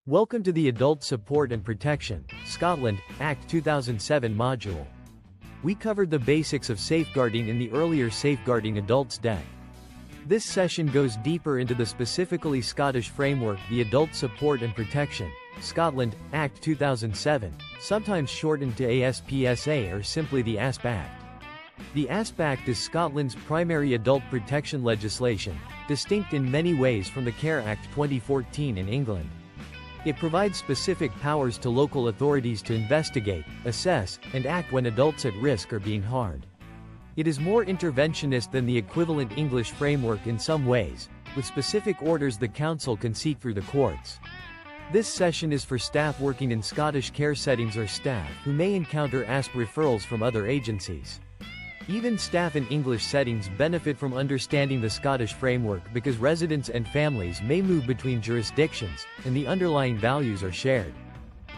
Welcome to the Adult Support and Protection, Scotland, Act 2007 module. We covered the basics of safeguarding in the earlier Safeguarding Adults deck. This session goes deeper into the specifically Scottish framework, the Adult Support and Protection, Scotland, Act 2007, sometimes shortened to ASPSA or simply the ASP Act. The ASP Act is Scotland's primary adult protection legislation, distinct in many ways from the Care Act 2014 in England. It provides specific powers to local authorities to investigate, assess, and act when adults at risk are being harmed. It is more interventionist than the equivalent English framework in some ways, with specific orders the Council can seek through the courts. This session is for staff working in Scottish care settings or staff who may encounter ASP referrals from other agencies. Even staff in English settings benefit from understanding the Scottish framework because residents and families may move between jurisdictions, and the underlying values are shared.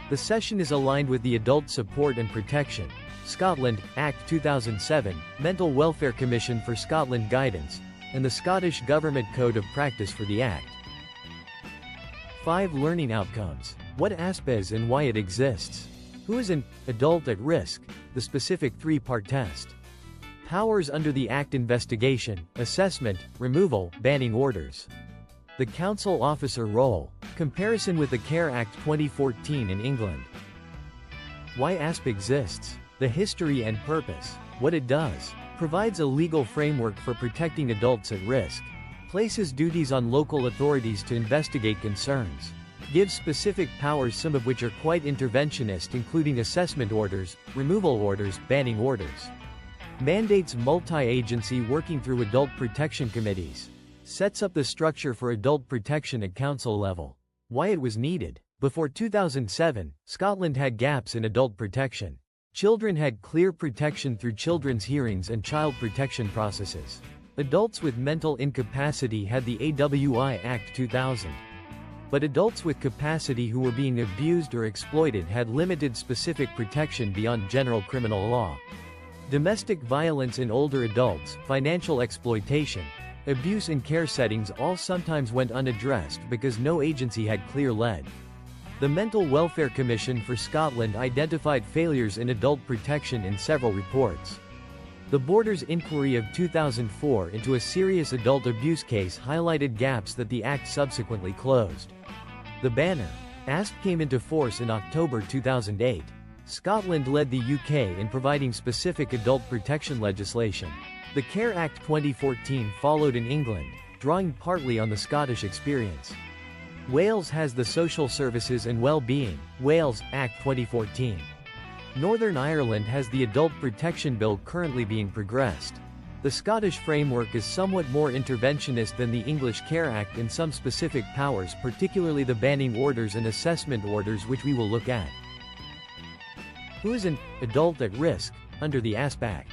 The session is aligned with the Adult Support and Protection, Scotland, Act 2007, Mental Welfare Commission for Scotland guidance, and the Scottish Government Code of Practice for the Act. 5 Learning Outcomes. What ASP is and why it exists. Who is an adult at risk? The specific 3-part test. Powers under the Act: investigation, assessment, removal, banning orders. The Council officer role. Comparison with the Care Act 2014 in England. Why ASP exists. The history and purpose. What it does. Provides a legal framework for protecting adults at risk. Places duties on local authorities to investigate concerns. Gives specific powers, some of which are quite interventionist, including assessment orders, removal orders, banning orders. Mandates multi-agency working through adult protection committees. Sets up the structure for adult protection at council level. Why it was needed. Before 2007, Scotland had gaps in adult protection. Children had clear protection through children's hearings and child protection processes. Adults with mental incapacity had the AWI Act 2000. But adults with capacity who were being abused or exploited had limited specific protection beyond general criminal law. Domestic violence in older adults, financial exploitation, abuse in care settings all sometimes went unaddressed because no agency had clear lead. The Mental Welfare Commission for Scotland identified failures in adult protection in several reports. The Borders Inquiry of 2004 into a serious adult abuse case highlighted gaps that the Act subsequently closed. The banner, ASP, came into force in October 2008. Scotland led the UK in providing specific adult protection legislation. The Care Act 2014 followed in England, drawing partly on the Scottish experience. Wales has the Social Services and Wellbeing, Wales, Act 2014. Northern Ireland has the Adult Protection Bill currently being progressed. The Scottish framework is somewhat more interventionist than the English Care Act in some specific powers, particularly the banning orders and assessment orders, which we will look at. Who is an adult at risk under the ASP Act?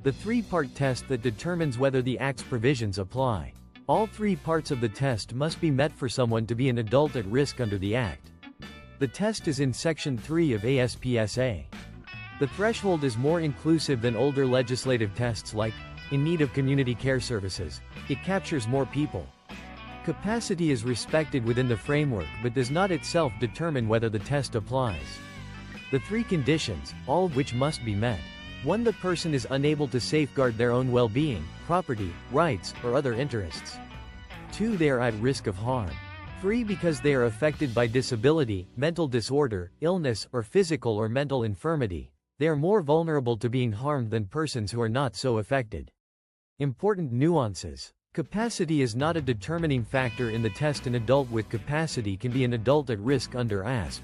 The 3-part test that determines whether the Act's provisions apply. All 3 parts of the test must be met for someone to be an adult at risk under the Act. The test is in Section 3 of ASPSA. The threshold is more inclusive than older legislative tests like in need of community care services. It captures more people. Capacity is respected within the framework but does not itself determine whether the test applies. The 3 conditions, all of which must be met. 1. The person is unable to safeguard their own well-being, property, rights, or other interests. 2. They are at risk of harm. 3. Because they are affected by disability, mental disorder, illness, or physical or mental infirmity, they are more vulnerable to being harmed than persons who are not so affected. Important nuances. Capacity is not a determining factor in the test. An adult with capacity can be an adult at risk under ASP.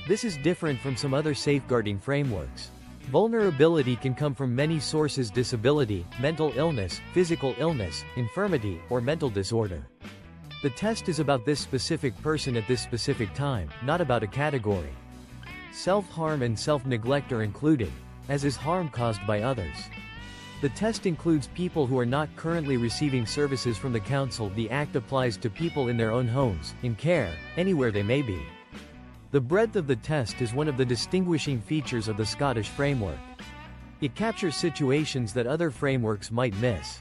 This is different from some other safeguarding frameworks. Vulnerability can come from many sources: disability, mental illness, physical illness, infirmity, or mental disorder. The test is about this specific person at this specific time, not about a category. Self-harm and self-neglect are included, as is harm caused by others. The test includes people who are not currently receiving services from the Council. The Act applies to people in their own homes, in care, anywhere they may be. The breadth of the test is one of the distinguishing features of the Scottish framework. It captures situations that other frameworks might miss.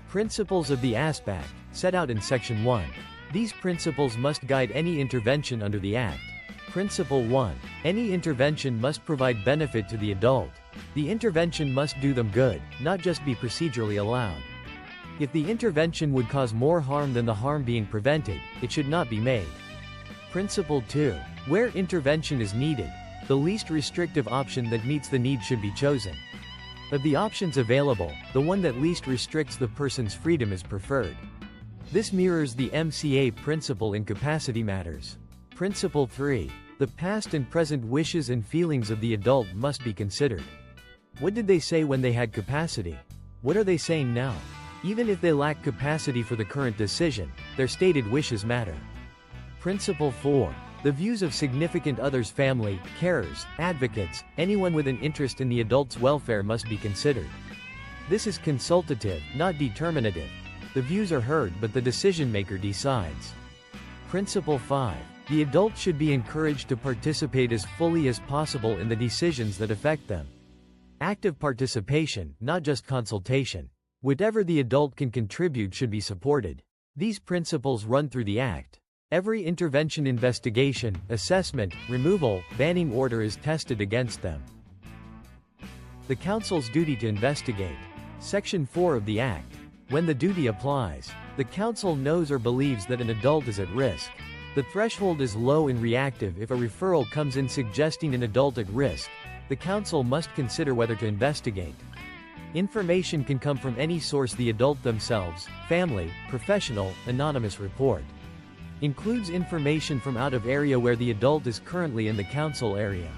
Principles of the ASP Act, set out in Section 1. These principles must guide any intervention under the Act. Principle 1. Any intervention must provide benefit to the adult. The intervention must do them good, not just be procedurally allowed. If the intervention would cause more harm than the harm being prevented, it should not be made. Principle 2. Where intervention is needed, the least restrictive option that meets the need should be chosen. Of the options available, the one that least restricts the person's freedom is preferred. This mirrors the MCA principle in capacity matters. Principle 3. The past and present wishes and feelings of the adult must be considered. What did they say when they had capacity? What are they saying now? Even if they lack capacity for the current decision, their stated wishes matter. Principle 4. The views of significant others, family, carers, advocates, anyone with an interest in the adult's welfare must be considered. This is consultative, not determinative. The views are heard but the decision maker decides. Principle 5. The adult should be encouraged to participate as fully as possible in the decisions that affect them. Active participation, not just consultation. Whatever the adult can contribute should be supported. These principles run through the Act. Every intervention, investigation, assessment, removal, banning order is tested against them. The Council's duty to investigate. Section 4 of the Act. When the duty applies, the Council knows or believes that an adult is at risk. The threshold is low and reactive. If a referral comes in suggesting an adult at risk, the Council must consider whether to investigate. Information can come from any source: the adult themselves, family, professional, anonymous report. Includes information from out of area where the adult is currently in the Council area.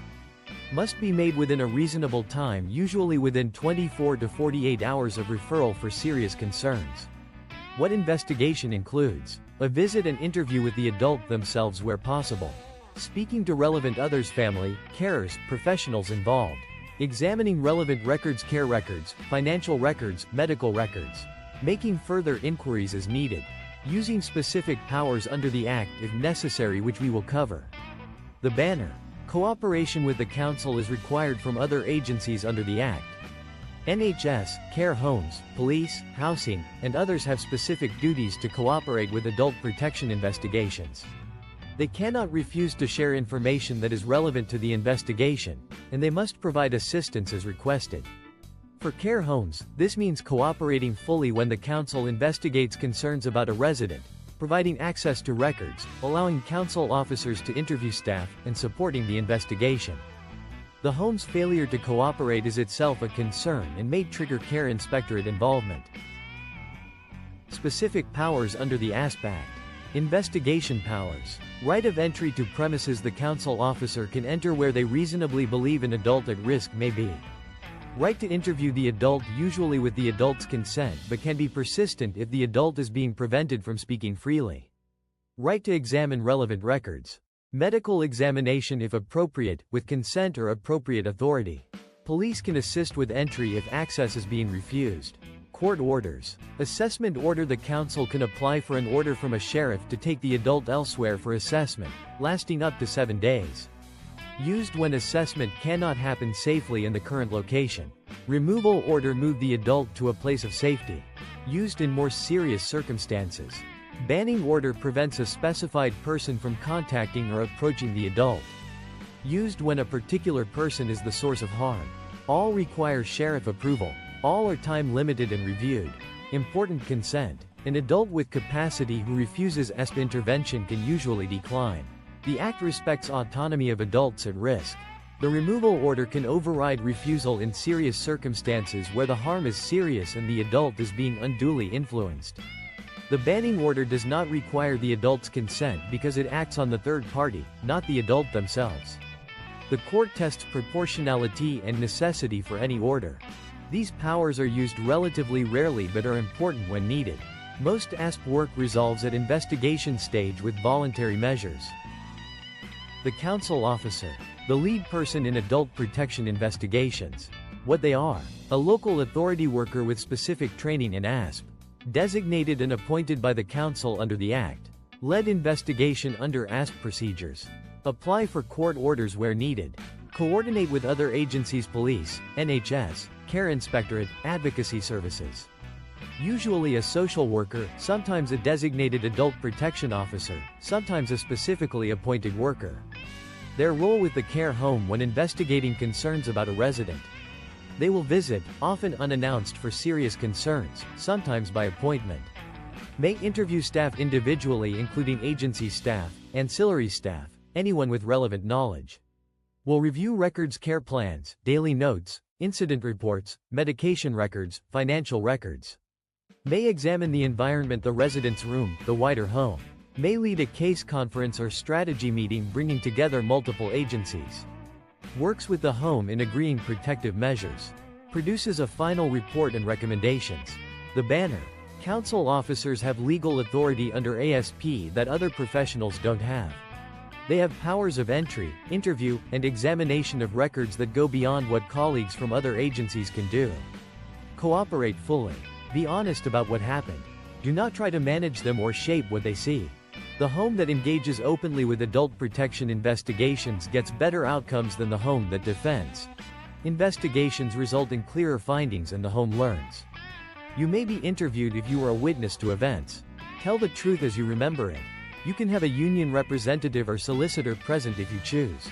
Must be made within a reasonable time, usually within 24 to 48 hours of referral for serious concerns. What investigation includes? A visit and interview with the adult themselves where possible. Speaking to relevant others, family, carers, professionals involved. Examining relevant records, care records, financial records, medical records. Making further inquiries as needed. Using specific powers under the Act if necessary, which we will cover. The banner. Cooperation with the Council is required from other agencies under the Act. NHS, care homes, police, housing, and others have specific duties to cooperate with adult protection investigations. They cannot refuse to share information that is relevant to the investigation, and they must provide assistance as requested. For care homes, this means cooperating fully when the Council investigates concerns about a resident, providing access to records, allowing Council officers to interview staff, and supporting the investigation. The home's failure to cooperate is itself a concern and may trigger care inspectorate involvement. Specific powers under the ASP Act. Investigation powers. Right of entry to premises. The Council officer can enter where they reasonably believe an adult at risk may be. Right to interview the adult, usually with the adult's consent, but can be persistent if the adult is being prevented from speaking freely. Right to examine relevant records. Medical examination if appropriate, with consent or appropriate authority. Police can assist with entry if access is being refused. Court orders. Assessment order. The Council can apply for an order from a sheriff to take the adult elsewhere for assessment, lasting up to 7 days. Used when assessment cannot happen safely in the current location. Removal order. Move the adult to a place of safety. Used in more serious circumstances. Banning order prevents a specified person from contacting or approaching the adult. Used when a particular person is the source of harm. All require sheriff approval. All are time limited and reviewed. Important consent. An adult with capacity who refuses ASP intervention can usually decline. The Act respects autonomy of adults at risk. The removal order can override refusal in serious circumstances where the harm is serious and the adult is being unduly influenced. The banning order does not require the adult's consent because it acts on the third party, not the adult themselves. The court tests proportionality and necessity for any order. These powers are used relatively rarely but are important when needed. Most ASP work resolves at investigation stage with voluntary measures. The Council officer. The lead person in adult protection investigations. What they are. A local authority worker with specific training in ASP. Designated and appointed by the Council under the Act. Led investigation under ASP procedures. Apply for court orders where needed. Coordinate with other agencies: police, NHS, care inspectorate, advocacy services. Usually a social worker, sometimes a designated adult protection officer, sometimes a specifically appointed worker. Their role with the care home when investigating concerns about a resident. They will visit, often unannounced for serious concerns, sometimes by appointment. May interview staff individually including agency staff, ancillary staff, anyone with relevant knowledge. Will review records, care plans, daily notes, incident reports, medication records, financial records. May examine the environment, the resident's room, the wider home. May lead a case conference or strategy meeting bringing together multiple agencies. Works with the home in agreeing protective measures. Produces a final report and recommendations. The banner. Council officers have legal authority under ASP that other professionals don't have. They have powers of entry, interview, and examination of records that go beyond what colleagues from other agencies can do. Cooperate fully. Be honest about what happened. Do not try to manage them or shape what they see. The home that engages openly with adult protection investigations gets better outcomes than the home that defends. Investigations result in clearer findings and the home learns. You may be interviewed if you are a witness to events. Tell the truth as you remember it. You can have a union representative or solicitor present if you choose.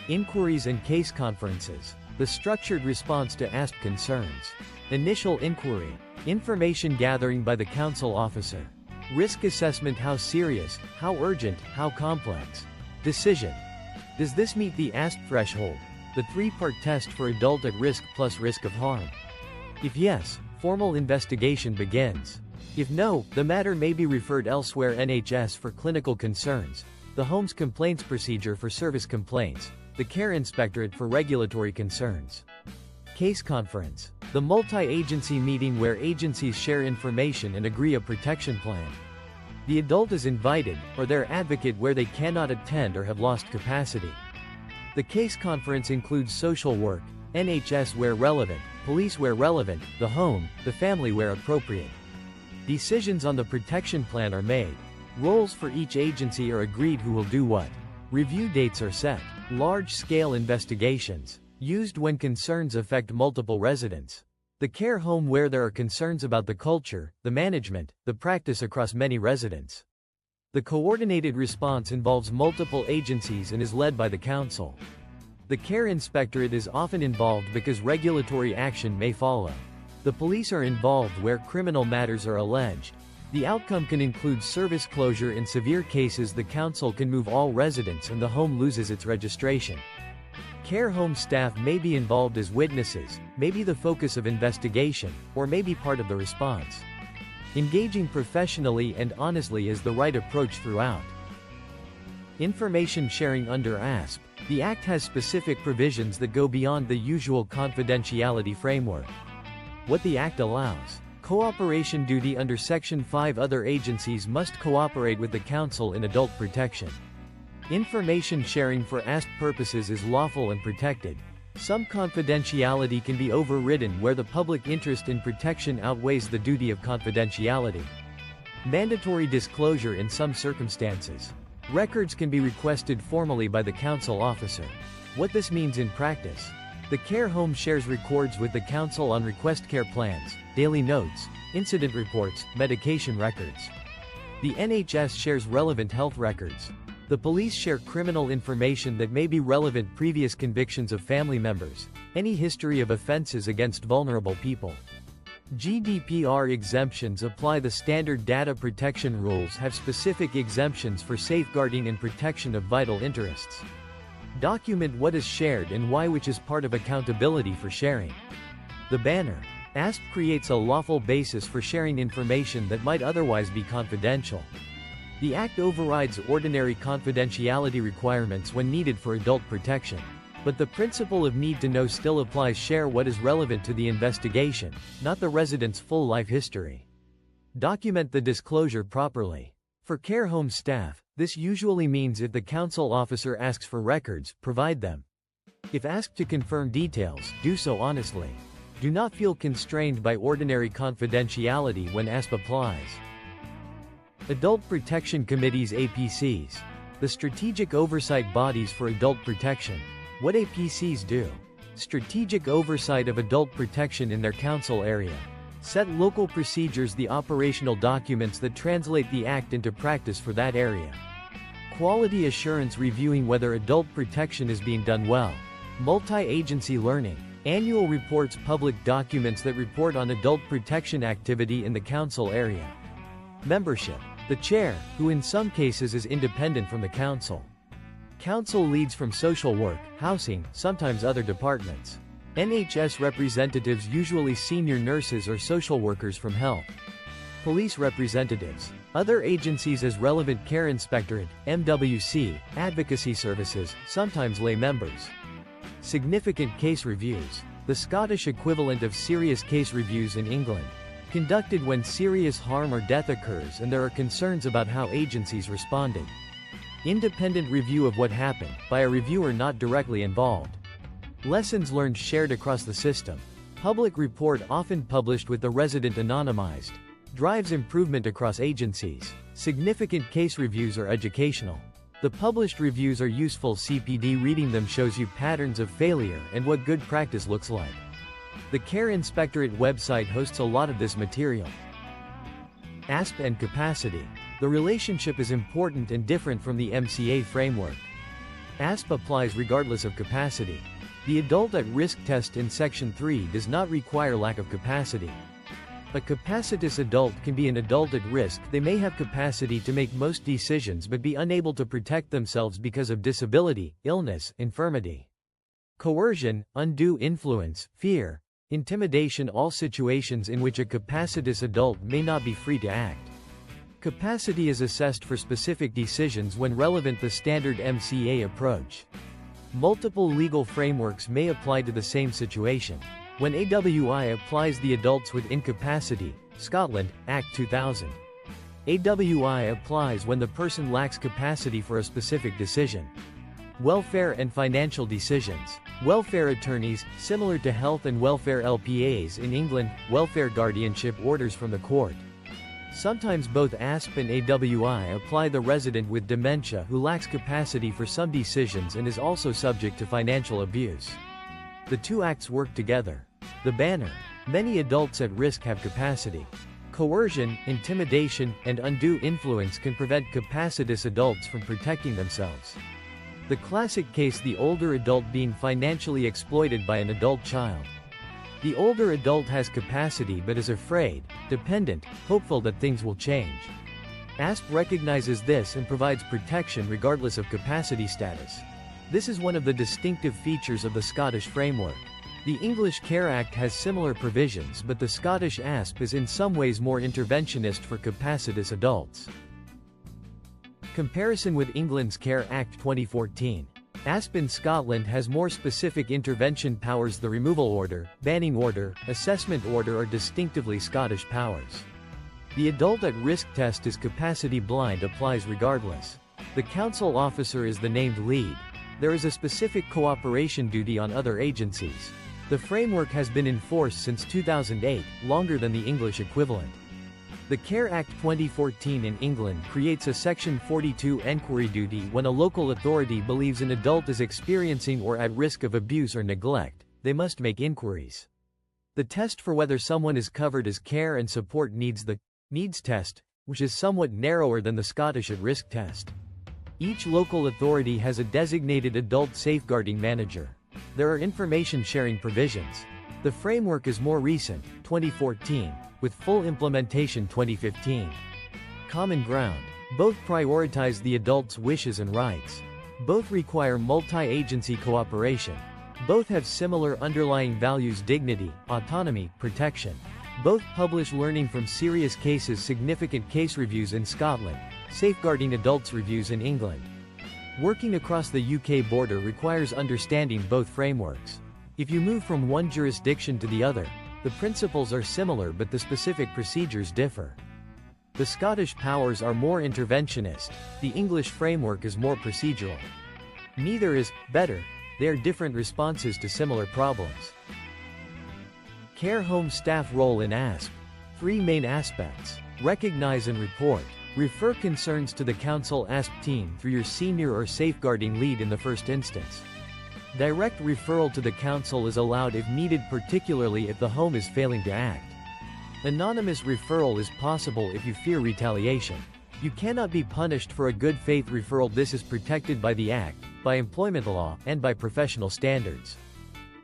Inquiries and case conferences. The structured response to asked concerns. Initial inquiry. Information gathering by the council officer. Risk assessment: how serious, how urgent, how complex. Decision. Does this meet the asked threshold? The three-part test for adult at risk plus risk of harm. If yes, formal investigation begins. If no, the matter may be referred elsewhere: NHS for clinical concerns, the home's complaints procedure for service complaints, the care inspectorate for regulatory concerns. Case conference. The multi-agency meeting where agencies share information and agree a protection plan. The adult is invited, or their advocate where they cannot attend or have lost capacity. The case conference includes social work, NHS where relevant, police where relevant, the home, the family where appropriate. Decisions on the protection plan are made. Roles for each agency are agreed: who will do what. Review dates are set. Large-scale investigations. Used when concerns affect multiple residents. The care home where there are concerns about the culture, the management, the practice across many residents. The coordinated response involves multiple agencies and is led by the council. The care inspectorate is often involved because regulatory action may follow. The police are involved where criminal matters are alleged. The outcome can include service closure. In severe cases, the council can move all residents and the home loses its registration. Care home staff may be involved as witnesses, may be the focus of investigation, or may be part of the response. Engaging professionally and honestly is the right approach throughout. Information sharing under ASP. The Act has specific provisions that go beyond the usual confidentiality framework. What the Act allows. Cooperation duty under Section 5. Other agencies must cooperate with the Council in adult protection. Information sharing for ASP purposes is lawful and protected. Some confidentiality can be overridden where the public interest in protection outweighs the duty of confidentiality. Mandatory disclosure in some circumstances. Records can be requested formally by the council officer. What this means in practice. The care home shares records with the council on request: care plans, daily notes, incident reports, medication records. The NHS shares relevant health records. The police share criminal information that may be relevant: previous convictions of family members, any history of offenses against vulnerable people. GDPR exemptions apply. The standard data protection rules have specific exemptions for safeguarding and protection of vital interests. Document what is shared and why, which is part of accountability for sharing. The banner. ASP creates a lawful basis for sharing information that might otherwise be confidential. The Act overrides ordinary confidentiality requirements when needed for adult protection. But the principle of need to know still applies. Share what is relevant to the investigation, not the resident's full life history. Document the disclosure properly. For care home staff, this usually means if the council officer asks for records, provide them. If asked to confirm details, do so honestly. Do not feel constrained by ordinary confidentiality when ASP applies. Adult Protection Committees (APCs). The strategic oversight bodies for adult protection. What APCs do. Strategic oversight of adult protection in their council area. Set local procedures, the operational documents that translate the act into practice for that area. Quality assurance, reviewing whether adult protection is being done well. Multi-agency learning. Annual reports, public documents that report on adult protection activity in the council area. Membership. The chair, who in some cases is independent from the council. Council leads from social work, housing, sometimes other departments. NHS representatives, usually senior nurses or social workers from health. Police representatives. Other agencies as relevant, care inspectorate, MWC, advocacy services, sometimes lay members. Significant case reviews. The Scottish equivalent of serious case reviews in England. Conducted when serious harm or death occurs and there are concerns about how agencies responded. Independent review of what happened, by a reviewer not directly involved. Lessons learned shared across the system. Public report, often published with the resident anonymized. Drives improvement across agencies. Significant case reviews are educational. The published reviews are useful. CPD reading them shows you patterns of failure and what good practice looks like. The Care Inspectorate website hosts a lot of this material. ASP and capacity. The relationship is important and different from the MCA framework. ASP applies regardless of capacity. The adult at risk test in Section 3 does not require lack of capacity. A capacitous adult can be an adult at risk. They may have capacity to make most decisions but be unable to protect themselves because of disability, illness, infirmity. Coercion, undue influence, fear, intimidation, all situations in which a capacitous adult may not be free to act. Capacity is assessed for specific decisions when relevant, the standard MCA approach. Multiple legal frameworks may apply to the same situation. When AWI applies the adults with incapacity, Scotland, Act 2000. AWI applies when the person lacks capacity for a specific decision. Welfare and financial decisions. Welfare attorneys, similar to health and welfare LPAs in England, welfare guardianship orders from the court. Sometimes both ASP and AWI apply the resident with dementia who lacks capacity for some decisions and is also subject to financial abuse. The two acts work together. The banner. Many adults at risk have capacity. Coercion, intimidation, and undue influence can prevent capacitous adults from protecting themselves. The classic case, the older adult being financially exploited by an adult child. The older adult has capacity but is afraid, dependent, hopeful that things will change. ASP recognizes this and provides protection regardless of capacity status. This is one of the distinctive features of the Scottish framework. The English Care Act has similar provisions, but the Scottish ASP is in some ways more interventionist for capacitous adults. Comparison with England's Care Act 2014. ASP in Scotland has more specific intervention powers. The removal order, banning order, assessment order are distinctively Scottish powers. The adult at risk test is capacity blind, applies regardless. The council officer is the named lead. There is a specific cooperation duty on other agencies. The framework has been enforced since 2008, longer than the English equivalent. The Care Act 2014 in England creates a Section 42 enquiry duty when a local authority believes an adult is experiencing or at risk of abuse or neglect. They must make inquiries. The test for whether someone is covered as care and support needs, the needs test, which is somewhat narrower than the Scottish at risk test. Each local authority has a designated adult safeguarding manager. There are information sharing provisions. The framework is more recent, 2014, with full implementation 2015. Common ground. Both prioritize the adult's wishes and rights. Both require multi-agency cooperation. Both have similar underlying values: dignity, autonomy, protection. Both publish learning from serious cases, significant case reviews in Scotland, safeguarding adults reviews in England. Working across the UK border requires understanding both frameworks. If you move from one jurisdiction to the other, the principles are similar but the specific procedures differ. The Scottish powers are more interventionist, the English framework is more procedural. Neither is better, they are different responses to similar problems. Care home staff role in ASP. 3 main aspects. Recognize and report. Refer concerns to the Council ASP team through your senior or safeguarding lead in the first instance. Direct referral to the Council is allowed if needed, particularly if the home is failing to act. Anonymous referral is possible if you fear retaliation. You cannot be punished for a good faith referral. This is protected by the Act, by employment law, and by professional standards.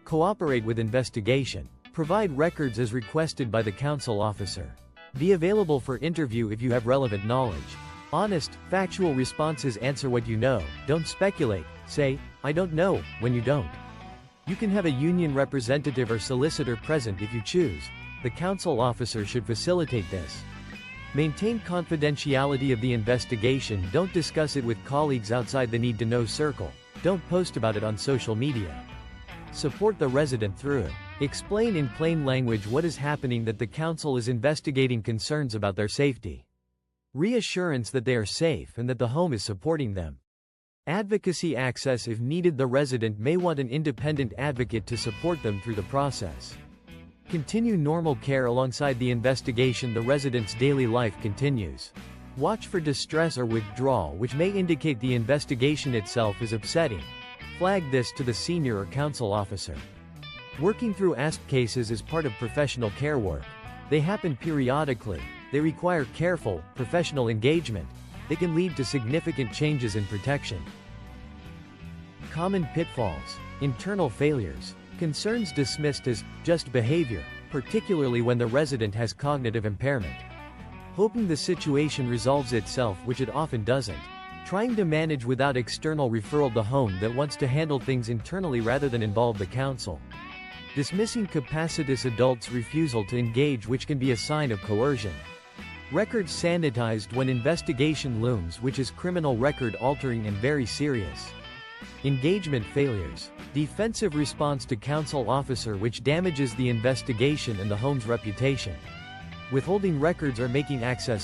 Cooperate with investigation. Provide records as requested by the counsel officer. Be available for interview if you have relevant knowledge. Honest, factual responses. Answer what you know. Don't speculate. Say, "I don't know," when you don't. You can have a union representative or solicitor present if you choose. The counsel officer should facilitate this. Maintain confidentiality of the investigation. Don't discuss it with colleagues outside the need-to-know circle. Don't post about it on social media. Support the resident through. Explain in plain language what is happening, that the council is investigating concerns about their safety. Reassurance that they are safe and that the home is supporting them. Advocacy access. If needed, the resident may want an independent advocate to support them through the process. Continue normal care alongside the investigation. The resident's daily life continues. Watch for distress or withdrawal, which may indicate the investigation itself is upsetting. Flag this to the senior or counsel officer. Working through ASP cases is part of professional care work. They happen periodically. They require careful, professional engagement. They can lead to significant changes in protection. Common pitfalls. Internal failures. Concerns dismissed as just behavior, particularly when the resident has cognitive impairment. Hoping the situation resolves itself, which it often doesn't. Trying to manage without external referral. The home that wants to handle things internally rather than involve the council. Dismissing capacitous adults' refusal to engage, which can be a sign of coercion. Records sanitized when investigation looms, which is criminal record altering and very serious. Engagement failures. Defensive response to counsel officer, which damages the investigation and the home's reputation. Withholding records or making access